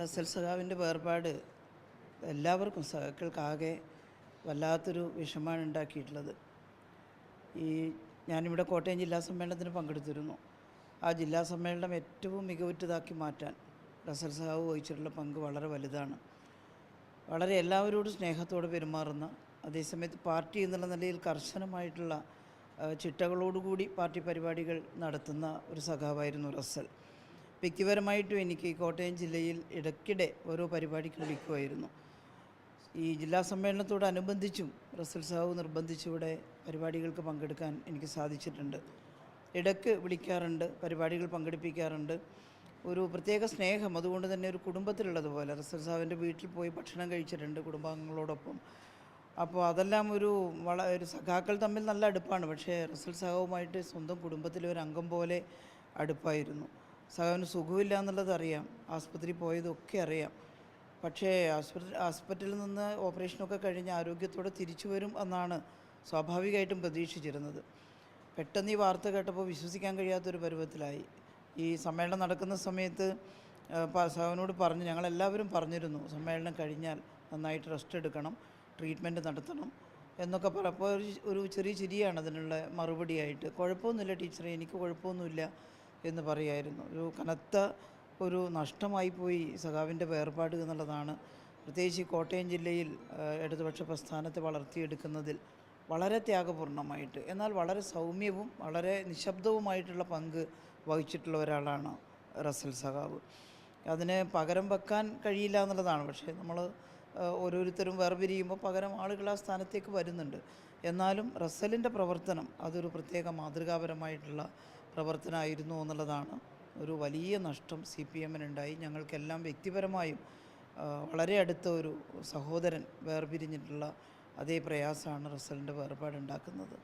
Russell സഖാവിൻ്റെ വേർപാട് എല്ലാവർക്കും സഖാക്കൾക്കാകെ വല്ലാത്തൊരു വിഷമമാണ് ഉണ്ടാക്കിയിട്ടുള്ളത്. ഞാനിവിടെ കോട്ടയം ജില്ലാ സമ്മേളനത്തിന് പങ്കെടുത്തിരുന്നു. ആ ജില്ലാ സമ്മേളനം ഏറ്റവും മികവുറ്റതാക്കി മാറ്റാൻ റസൽ സഖാവ് വഹിച്ചിട്ടുള്ള പങ്ക് വളരെ വലുതാണ്. വളരെ എല്ലാവരോടും സ്നേഹത്തോടെ പെരുമാറുന്ന, അതേസമയത്ത് പാർട്ടി എന്നുള്ള നിലയിൽ കർശനമായിട്ടുള്ള ചിട്ടകളോടുകൂടി പാർട്ടി പരിപാടികൾ നടത്തുന്ന ഒരു സഖാവായിരുന്നു റസൽ. വ്യക്തിപരമായിട്ടും എനിക്ക് കോട്ടയം ജില്ലയിൽ ഇടയ്ക്കിടെ ഓരോ പരിപാടിക്ക് വിളിക്കുമായിരുന്നു. ഈ ജില്ലാ സമ്മേളനത്തോടനുബന്ധിച്ചും റസൽ സഖാവ് നിർബന്ധിച്ചിവിടെ പരിപാടികൾക്ക് പങ്കെടുക്കാൻ എനിക്ക് സാധിച്ചിട്ടുണ്ട്. ഇടയ്ക്ക് വിളിക്കാറുണ്ട്, പരിപാടികൾ പങ്കെടുപ്പിക്കാറുണ്ട്. ഒരു പ്രത്യേക സ്നേഹം, അതുകൊണ്ട് തന്നെ ഒരു കുടുംബത്തിലുള്ളതുപോലെ റസൽ സഖാവിൻ്റെ വീട്ടിൽ പോയി ഭക്ഷണം കഴിച്ചിട്ടുണ്ട് കുടുംബാംഗങ്ങളോടൊപ്പം. അപ്പോൾ അതെല്ലാം ഒരു സഖാക്കൾ തമ്മിൽ നല്ല അടുപ്പാണ്. പക്ഷേ റസൽ സഖാവുമായിട്ട് സ്വന്തം കുടുംബത്തിലെ ഒരു അംഗം പോലെ അടുപ്പായിരുന്നു. സഖാവിന് സുഖമില്ല എന്നുള്ളത് അറിയാം, ആസ്പത്രി പോയതൊക്കെ അറിയാം. പക്ഷേ ഹോസ്പിറ്റലിൽ നിന്ന് ഓപ്പറേഷനൊക്കെ കഴിഞ്ഞ് ആരോഗ്യത്തോടെ തിരിച്ചു വരും എന്നാണ് സ്വാഭാവികമായിട്ടും പ്രതീക്ഷിച്ചിരുന്നത്. പെട്ടെന്ന് ഈ വാർത്ത കേട്ടപ്പോൾ വിശ്വസിക്കാൻ കഴിയാത്തൊരു പരുവത്തിലായി. ഈ സമ്മേളനം നടക്കുന്ന സമയത്ത് സഖാവിനോട് പറഞ്ഞു, ഞങ്ങളെല്ലാവരും പറഞ്ഞിരുന്നു സമ്മേളനം കഴിഞ്ഞാൽ നന്നായിട്ട് റെസ്റ്റ് എടുക്കണം, ട്രീറ്റ്മെൻറ്റ് നടത്തണം എന്നൊക്കെ പറഞ്ഞപ്പോൾ ഒരു ചെറിയ ചിരിയാണ് അതിനുള്ള മറുപടിയായിട്ട്. കുഴപ്പമൊന്നുമില്ല ടീച്ചറെ, എനിക്ക് കുഴപ്പമൊന്നുമില്ല എന്ന് പറയായിരുന്നു. ഒരു കനത്ത ഒരു നഷ്ടമായിപ്പോയി സഖാവിൻ്റെ വേർപാട് എന്നുള്ളതാണ്. പ്രത്യേകിച്ച് കോട്ടയം ജില്ലയിൽ ഇടതുപക്ഷ പ്രസ്ഥാനത്തെ വളർത്തിയെടുക്കുന്നതിൽ വളരെ ത്യാഗപൂർണമായിട്ട്, എന്നാൽ വളരെ സൗമ്യവും വളരെ നിശബ്ദവുമായിട്ടുള്ള പങ്ക് വഹിച്ചിട്ടുള്ള ഒരാളാണ് റസൽ സഖാവ്. അതിന് പകരം വെക്കാൻ കഴിയില്ല എന്നുള്ളതാണ്. പക്ഷേ നമ്മൾ ഓരോരുത്തരും വേർപിരിയുമ്പോൾ പകരം ആളുകൾ ആ സ്ഥാനത്തേക്ക് വരുന്നുണ്ട്. എന്നാലും റസലിൻ്റെ പ്രവർത്തനം അതൊരു പ്രത്യേക മാതൃകാപരമായിട്ടുള്ള പ്രവർത്തനമായിരുന്നു എന്നുള്ളതാണ്. ഒരു വലിയ നഷ്ടം CPM-നുണ്ടായി. ഞങ്ങൾക്കെല്ലാം വ്യക്തിപരമായും വളരെ അടുത്ത ഒരു സഹോദരൻ വേർപിരിഞ്ഞിട്ടുള്ള അതേ പ്രയാസമാണ് റസലിൻ്റെ വേർപാടുണ്ടാക്കുന്നത്.